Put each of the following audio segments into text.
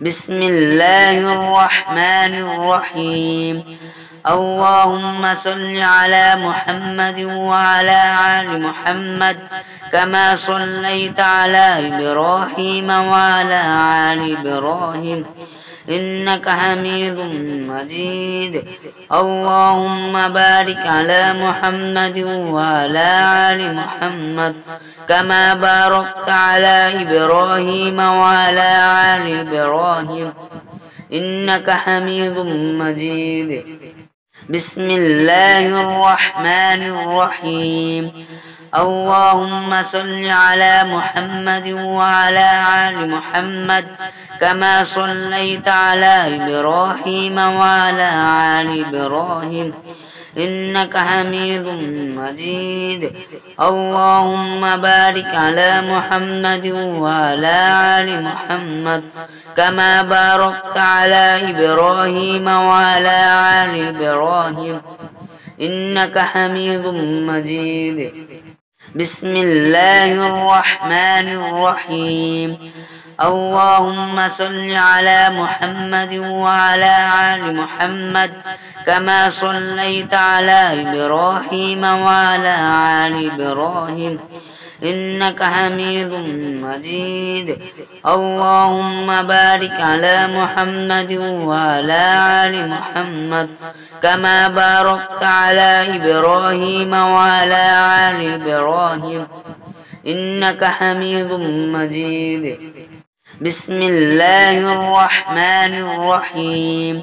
بسم الله الرحمن الرحيم. اللهم صل على محمد وعلى آل محمد كما صليت على إبراهيم وعلى آل إبراهيم إنك حميد مجيد. اللهم بارك على محمد وعلى آل محمد كما باركت على إبراهيم وعلى آل إبراهيم إنك حميد مجيد. بسم الله الرحمن الرحيم. اللهم صل على محمد وعلى آل محمد كما صليت على إبراهيم وعلى آل إبراهيم إنك حميد مجيد. اللهم بارك على محمد وعلى آل محمد كما باركت على إبراهيم وعلى آل إبراهيم إنك حميد مجيد. بسم الله الرحمن الرحيم. اللهم صل على محمد وعلى آل محمد كما صليت على إبراهيم وعلى آل إبراهيم إنك حميد مجيد. اللهم بارك على محمد وعلى آل محمد كما باركت على إبراهيم وعلى آل إبراهيم إنك حميد مجيد. بسم الله الرحمن الرحيم.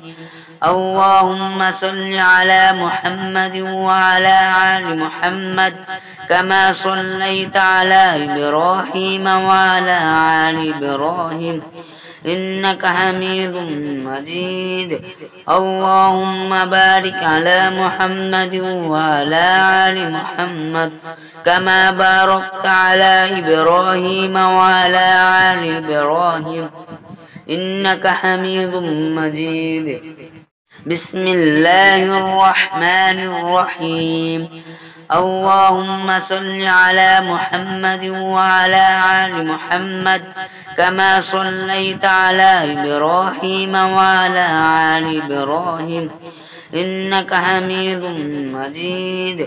اللهم صل على محمد وعلى آل محمد كما صليت على إبراهيم وعلى آل إبراهيم إنك حميد مجيد. اللهم بارك على محمد وعلى آل محمد كما باركت على إبراهيم وعلى آل إبراهيم إنك حميد مجيد. بسم الله الرحمن الرحيم. اللهم صل على محمد وعلى آل محمد كما صليت على إبراهيم وعلى آل إبراهيم إنك حميد مجيد.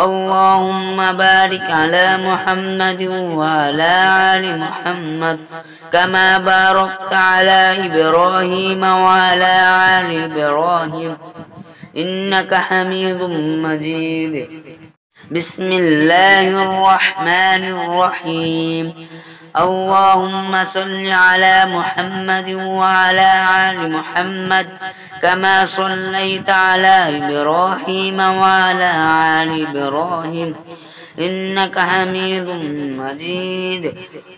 اللهم بارك على محمد وعلى آل محمد كما باركت على إبراهيم وعلى آل إبراهيم إنك حميد مجيد. بسم الله الرحمن الرحيم. اللهم صل على محمد وعلى آل محمد كما صليت على إبراهيم وعلى آل إبراهيم إنك حميد مجيد.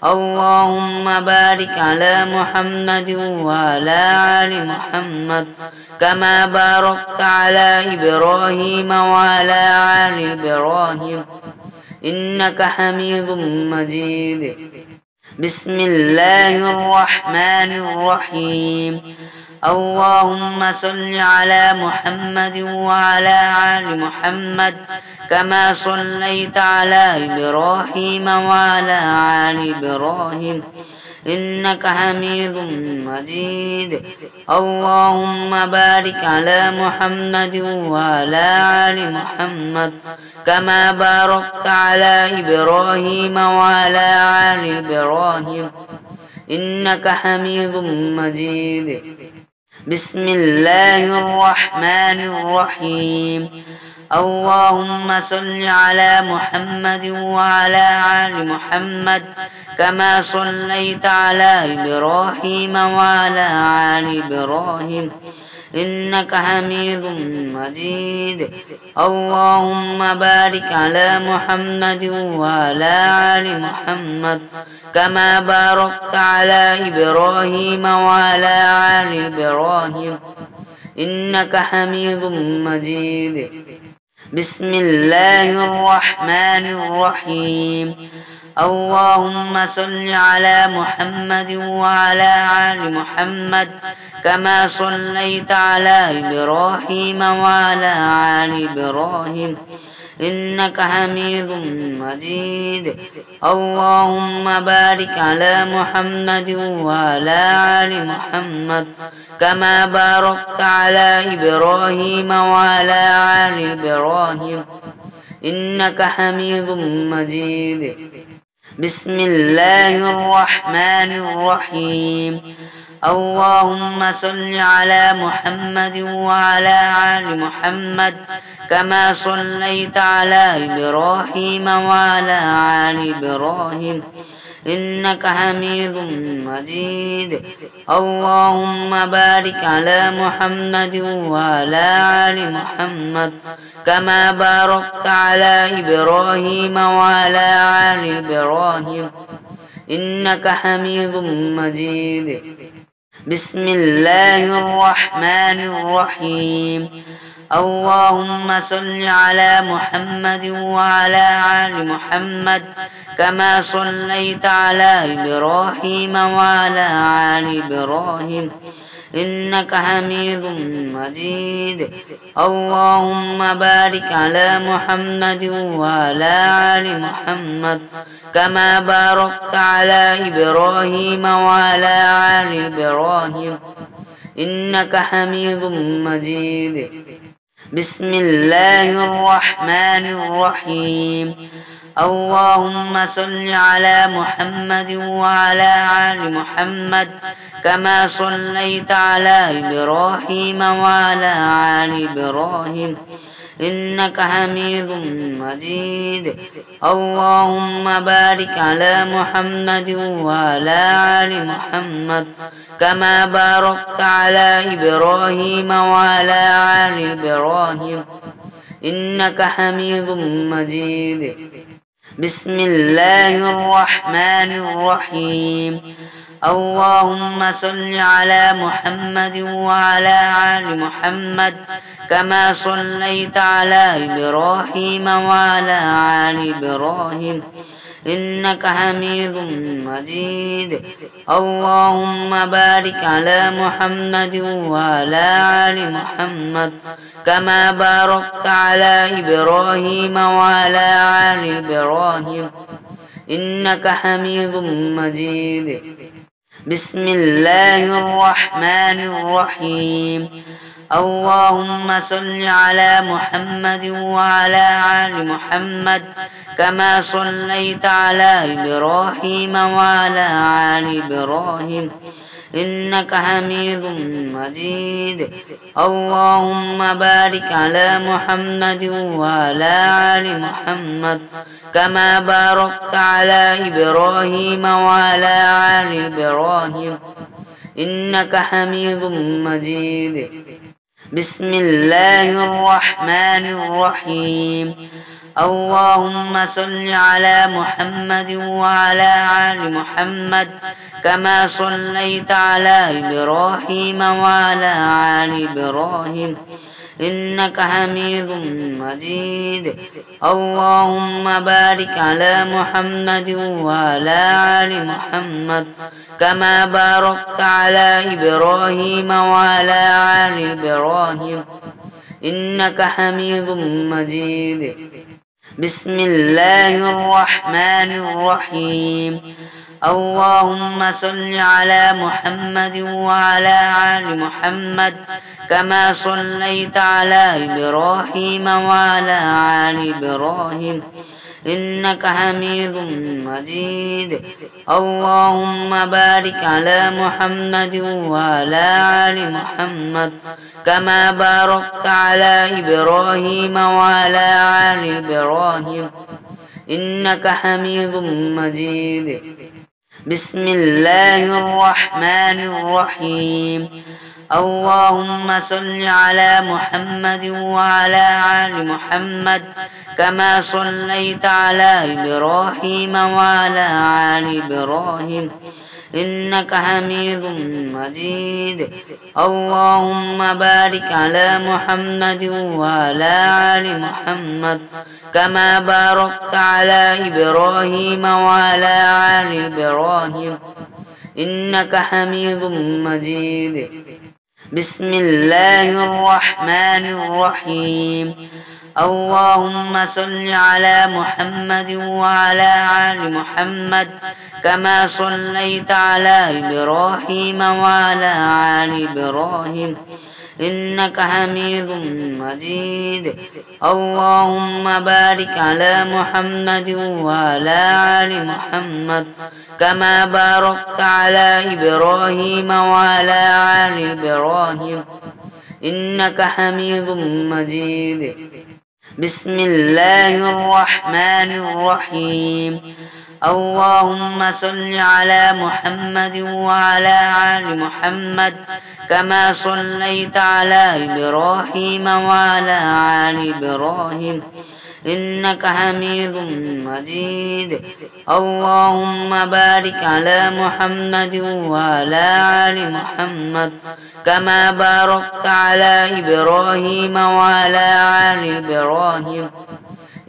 اللهم بارك على محمد وعلى آل محمد كما باركت على إبراهيم وعلى آل إبراهيم إنك حميد مجيد. بسم الله الرحمن الرحيم. اللهم صل على محمد وعلى آل محمد كما صليت على إبراهيم وعلى آل إبراهيم إنك حميد مجيد. اللهم بارك على محمد وعلى آل محمد كما باركت على إبراهيم وعلى آل إبراهيم إنك حميد مجيد. بسم الله الرحمن الرحيم. اللهم صل على محمد وعلى آل محمد كما صليت على إبراهيم وعلى آل إبراهيم إنك حميد مجيد. اللهم بارك على محمد وعلى آل محمد كما باركت على إبراهيم وعلى آل إبراهيم إنك حميد مجيد. بسم الله الرحمن الرحيم. اللهم صل على محمد وعلى آل محمد كما صليت على إبراهيم وعلى آل إبراهيم إنك حميد مجيد. اللهم بارك على محمد وعلى آل محمد كما باركت على إبراهيم وعلى آل إبراهيم إنك حميد مجيد. بسم الله الرحمن الرحيم. اللهم صل على محمد وعلى آل محمد كما صليت على إبراهيم وعلى آل إبراهيم إنك حميد مجيد. اللهم بارك على محمد وعلى آل محمد كما باركت على إبراهيم وعلى آل إبراهيم إنك حميد مجيد. بسم الله الرحمن الرحيم. اللهم صل على محمد وعلى آل محمد كما صليت على إبراهيم وعلى آل إبراهيم إنك حميد مجيد. اللهم بارك على محمد وعلى آل محمد كما باركت على إبراهيم وعلى آل إبراهيم إنك حميد مجيد. بسم الله الرحمن الرحيم. اللهم صل على محمد وعلى آل محمد كما صليت على إبراهيم وعلى آل إبراهيم إنك حميد مجيد. اللهم بارك على محمد وعلى آل محمد كما باركت على إبراهيم وعلى آل إبراهيم إنك حميد مجيد. بسم الله الرحمن الرحيم. اللهم صل على محمد وعلى آل محمد كما صليت على إبراهيم وعلى آل إبراهيم إنك حميد مجيد. اللهم بارك على محمد وعلى آل محمد كما باركت على إبراهيم وعلى آل إبراهيم إنك حميد مجيد. بسم الله الرحمن الرحيم. اللهم صل على محمد وعلى آل محمد كما صليت على إبراهيم وعلى آل إبراهيم إنك حميد مجيد. اللهم بارك على محمد وعلى آل محمد كما باركت على إبراهيم وعلى آل إبراهيم إنك حميد مجيد. بسم الله الرحمن الرحيم. اللهم صل على محمد وعلى آل محمد كما صليت على إبراهيم وعلى آل إبراهيم إنك حميد مجيد. اللهم بارك على محمد وعلى آل محمد كما باركت على إبراهيم وعلى آل إبراهيم إنك حميد مجيد. بسم الله الرحمن الرحيم. اللهم صل على محمد وعلى آل محمد كما صليت على إبراهيم وعلى آل إبراهيم إنك حميد مجيد. اللهم بارك على محمد وعلى آل محمد كما باركت على إبراهيم وعلى آل إبراهيم إنك حميد مجيد. بسم الله الرحمن الرحيم. اللهم صل على محمد وعلى آل محمد كما صليت على إبراهيم وعلى آل إبراهيم إنك حميد مجيد. اللهم بارك على محمد وعلى آل محمد كما باركت على إبراهيم وعلى آل إبراهيم إنك حميد مجيد. بسم الله الرحمن الرحيم. اللهم صل على محمد وعلى آل محمد كما صليت على إبراهيم وعلى آل إبراهيم إنك حميد مجيد اللهم بارك على محمد وعلى آل محمد كما باركت على إبراهيم وعلى آل إبراهيم إنك حميد مجيد بسم الله الرحمن الرحيم اللهم صل على محمد وعلى آل محمد كما صليت على إبراهيم وعلى آل إبراهيم إنك حميد مجيد اللهم بارك على محمد وعلى آل محمد كما باركت على إبراهيم وعلى آل إبراهيم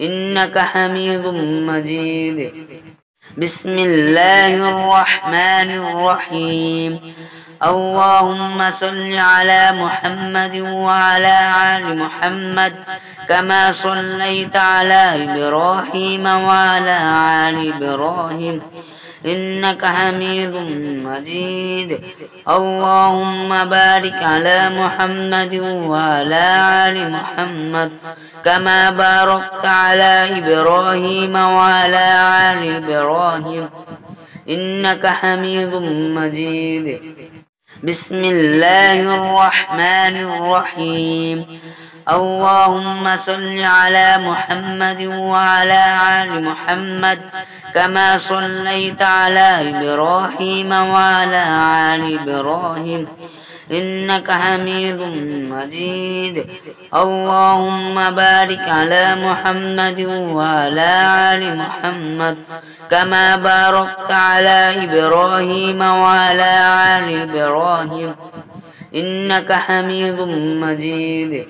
إنك حميد مجيد بسم الله الرحمن الرحيم اللهم صل على محمد وعلى آل محمد كما صليت على إبراهيم وعلى آل إبراهيم إنك حميد مجيد اللهم بارك على محمد وعلى آل محمد كما باركت على إبراهيم وعلى آل إبراهيم إنك حميد مجيد بسم الله الرحمن الرحيم اللهم صل على محمد وعلى آل محمد كما صليت على إبراهيم وعلى آل إبراهيم إنك حميد مجيد اللهم بارك على محمد وعلى آل محمد كما باركت على إبراهيم وعلى آل إبراهيم إنك حميد مجيد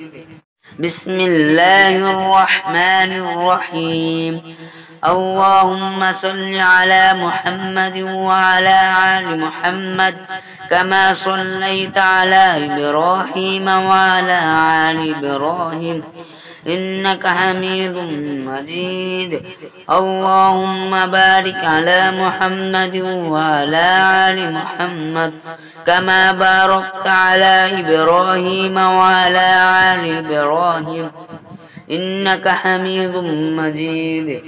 بسم الله الرحمن الرحيم اللهم صل على محمد وعلى آل محمد كما صليت على إبراهيم وعلى آل إبراهيم إنك حميد مجيد اللهم بارك على محمد وعلى آل محمد كما باركت على إبراهيم وعلى آل إبراهيم إنك حميد مجيد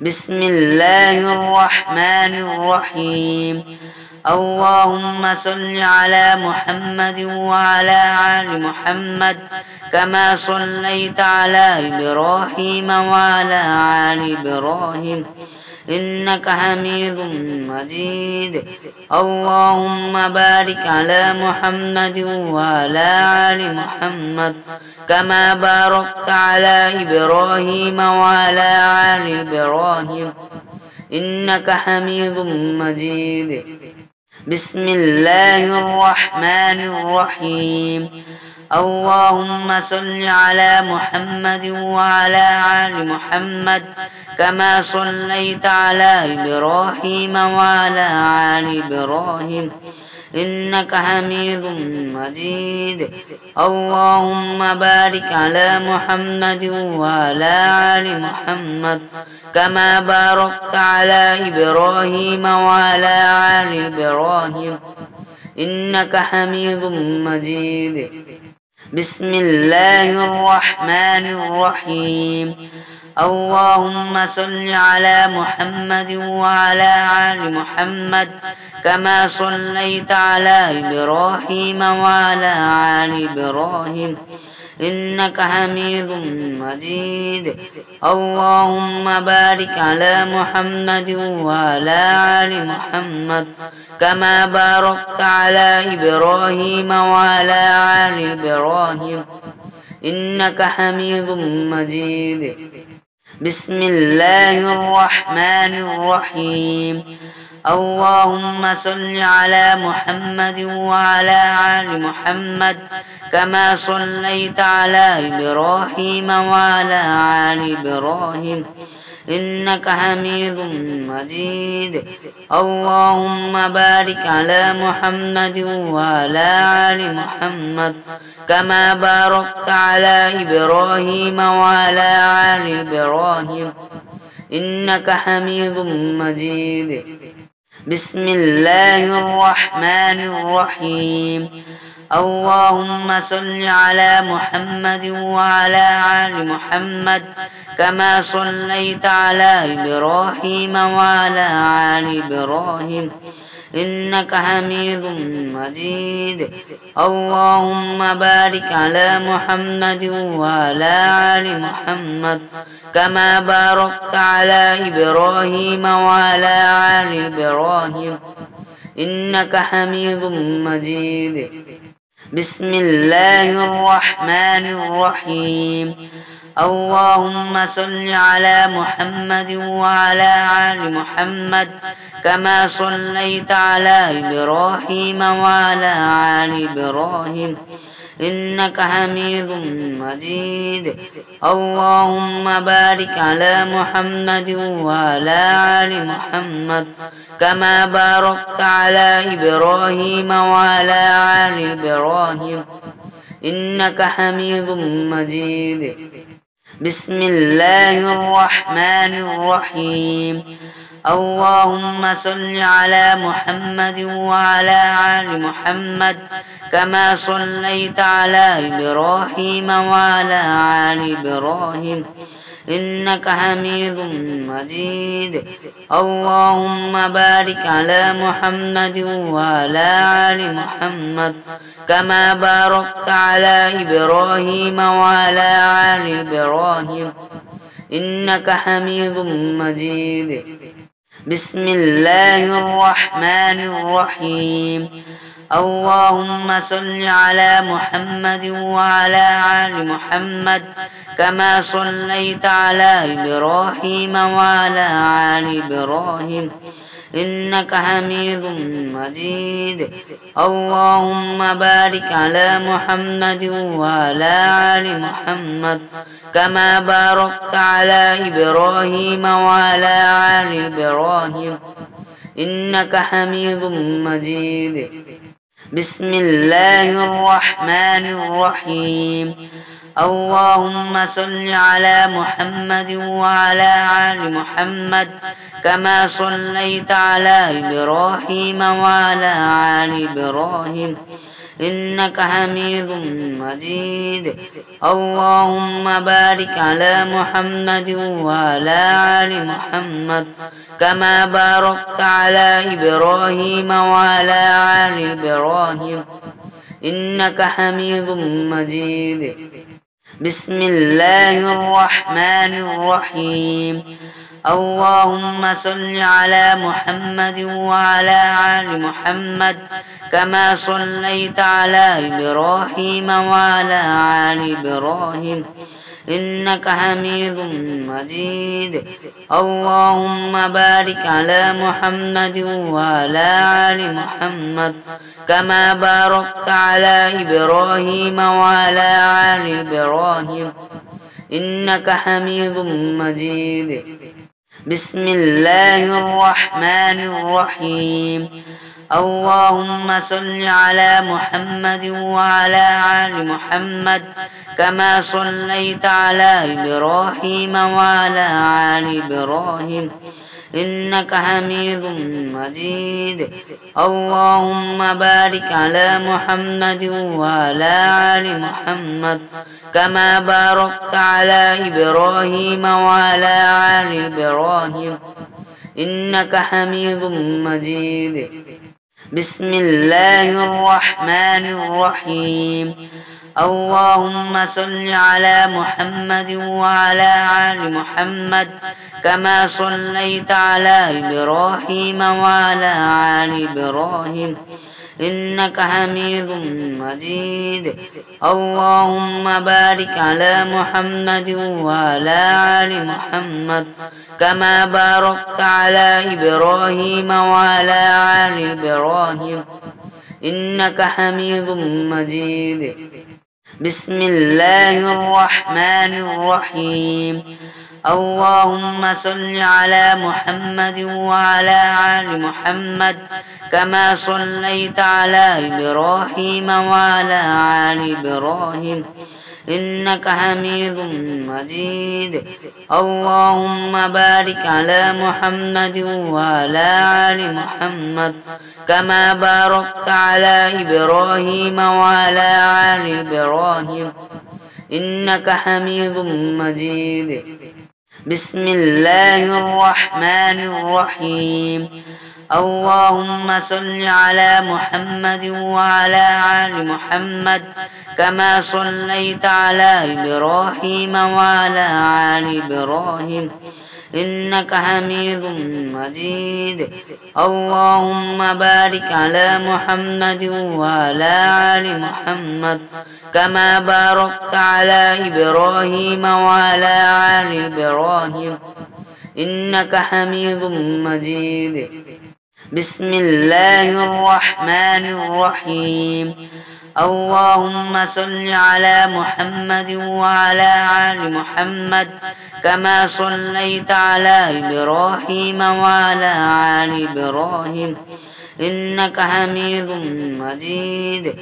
بسم الله الرحمن الرحيم اللهم صل على محمد وعلى آل محمد كما صليت على إبراهيم وعلى آل إبراهيم إنك حميد مجيد اللهم بارك على محمد وعلى آل محمد كما باركت على إبراهيم وعلى آل إبراهيم إنك حميد مجيد بسم الله الرحمن الرحيم اللهم صل على محمد وعلى آل محمد كما صليت على إبراهيم وعلى آل إبراهيم إنك حميد مجيد اللهم بارك على محمد وعلى آل محمد كما باركت على إبراهيم وعلى آل إبراهيم إنك حميد مجيد بسم الله الرحمن الرحيم اللهم صل على محمد وعلى آل محمد كما صليت على إبراهيم وعلى آل إبراهيم إنك حميد مجيد اللهم بارك على محمد وعلى آل محمد كما باركت على إبراهيم وعلى آل إبراهيم إنك حميد مجيد بسم الله الرحمن الرحيم اللهم صل على محمد وعلى آل محمد كما صليت على إبراهيم وعلى آل إبراهيم إنك حميد مجيد. اللهم بارك على محمد وعلى آل محمد كما باركت على إبراهيم وعلى آل إبراهيم إنك حميد مجيد. بسم الله الرحمن الرحيم. اللهم صل على محمد وعلى آل محمد كما صليت على إبراهيم وعلى آل إبراهيم إنك حميد مجيد. اللهم بارك على محمد وعلى آل محمد كما باركت على إبراهيم وعلى آل إبراهيم إنك حميد مجيد. بسم الله الرحمن الرحيم. اللهم صل على محمد وعلى آل محمد كما صليت على إبراهيم وعلى آل إبراهيم إنك حميد مجيد. اللهم بارك على محمد وعلى آل محمد كما باركت على إبراهيم وعلى آل إبراهيم إنك حميد مجيد. بسم الله الرحمن الرحيم. اللهم صل على محمد وعلى آل محمد كما صليت على إبراهيم وعلى آل إبراهيم إنك حميد مجيد. اللهم بارك على محمد وعلى آل محمد كما باركت على إبراهيم وعلى آل إبراهيم إنك حميد مجيد. بسم الله الرحمن الرحيم. اللهم صل على محمد وعلى آل محمد كما صليت على إبراهيم وعلى آل إبراهيم إنك حميد مجيد. اللهم بارك على محمد وعلى آل محمد كما باركت على إبراهيم وعلى آل إبراهيم إنك حميد مجيد. بسم الله الرحمن الرحيم. اللهم صل على محمد وعلى آل محمد كما صليت على إبراهيم وعلى آل إبراهيم إنك حميد مجيد. اللهم بارك على محمد وعلى آل محمد كما باركت على إبراهيم وعلى آل إبراهيم إنك حميد مجيد. بسم الله الرحمن الرحيم. اللهم صل على محمد وعلى آل محمد كما صليت على إبراهيم وعلى آل إبراهيم إنك حميد مجيد. اللهم بارك على محمد وعلى آل محمد كما باركت على إبراهيم وعلى آل إبراهيم إنك حميد مجيد. بسم الله الرحمن الرحيم. اللهم صل على محمد وعلى آل محمد كما صليت على إبراهيم وعلى آل إبراهيم إنك حميد مجيد. اللهم بارك على محمد وعلى آل محمد كما باركت على إبراهيم وعلى آل إبراهيم إنك حميد مجيد. بسم الله الرحمن الرحيم. اللهم صل على محمد وعلى آل محمد كما صليت على إبراهيم وعلى آل إبراهيم إنك حميد مجيد. اللهم بارك على محمد وعلى آل محمد كما باركت على إبراهيم وعلى آل إبراهيم إنك حميد مجيد. بسم الله الرحمن الرحيم. اللهم صل على محمد وعلى آل محمد كما صليت على إبراهيم وعلى آل إبراهيم إنك حميد مجيد اللهم بارك على محمد وعلى آل محمد كما باركت على إبراهيم وعلى آل إبراهيم إنك حميد مجيد بسم الله الرحمن الرحيم اللهم صل على محمد وعلى آل محمد كما صليت على إبراهيم وعلى آل إبراهيم إنك حميد مجيد اللهم بارك على محمد وعلى آل محمد كما باركت على إبراهيم وعلى آل إبراهيم إنك حميد مجيد بسم الله الرحمن الرحيم اللهم صل على محمد وعلى آل محمد كما صليت على إبراهيم وعلى آل إبراهيم إنك حميد مجيد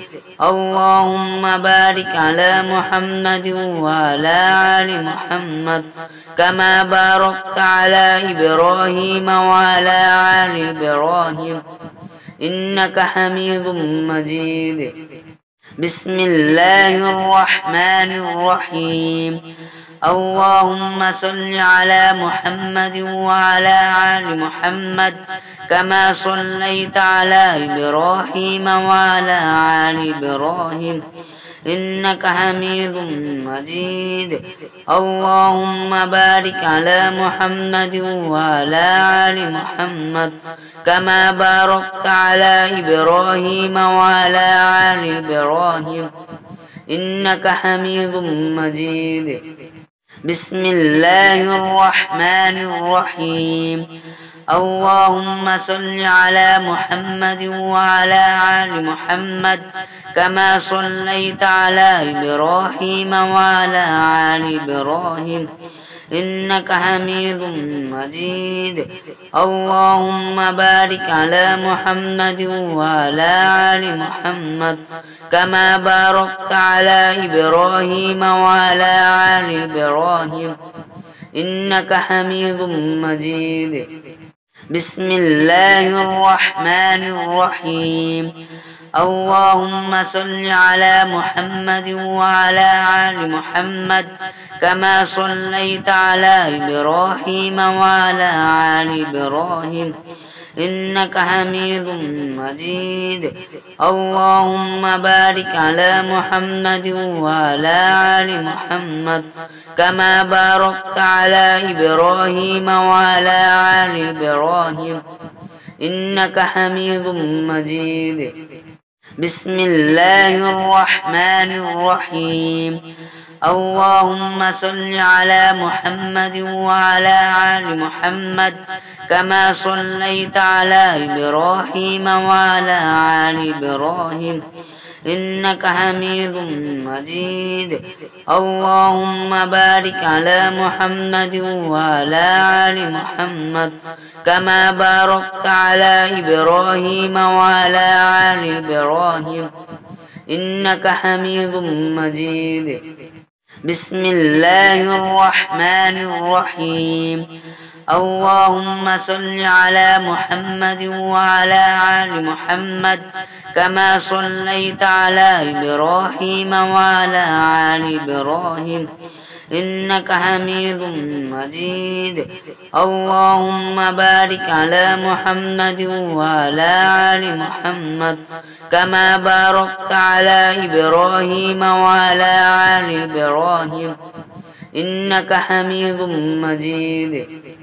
اللهم بارك على محمد وعلى آل محمد كما باركت على إبراهيم وعلى آل إبراهيم إنك حميد مجيد بسم الله الرحمن الرحيم اللهم صل على محمد وعلى آل محمد كما صليت على إبراهيم وعلى آل إبراهيم إنك حميد مجيد اللهم بارك على محمد وعلى آل محمد كما باركت على إبراهيم وعلى آل إبراهيم إنك حميد مجيد بسم الله الرحمن الرحيم اللهم صل على محمد وعلى آل محمد كما صليت على إبراهيم وعلى آل إبراهيم إنك حميد مجيد اللهم بارك على محمد وعلى آل محمد كما باركت على إبراهيم وعلى آل إبراهيم إنك حميد مجيد بسم الله الرحمن الرحيم اللهم صل على محمد وعلى آل محمد كما صليت على إبراهيم وعلى آل إبراهيم إنك حميد مجيد اللهم بارك على محمد وعلى آل محمد كما باركت على إبراهيم وعلى آل إبراهيم إنك حميد مجيد بسم الله الرحمن الرحيم اللهم صل على محمد وعلى آل محمد كما صليت على إبراهيم وعلى آل إبراهيم إنك حميد مجيد اللهم بارك على محمد وعلى آل محمد كما باركت على إبراهيم وعلى آل إبراهيم إنك حميد مجيد بسم الله الرحمن الرحيم اللهم صل على محمد وعلى آل محمد كما صليت على إبراهيم وعلى آل إبراهيم إنك حميد مجيد اللهم بارك على محمد وعلى آل محمد كما باركت على إبراهيم وعلى آل إبراهيم إنك حميد مجيد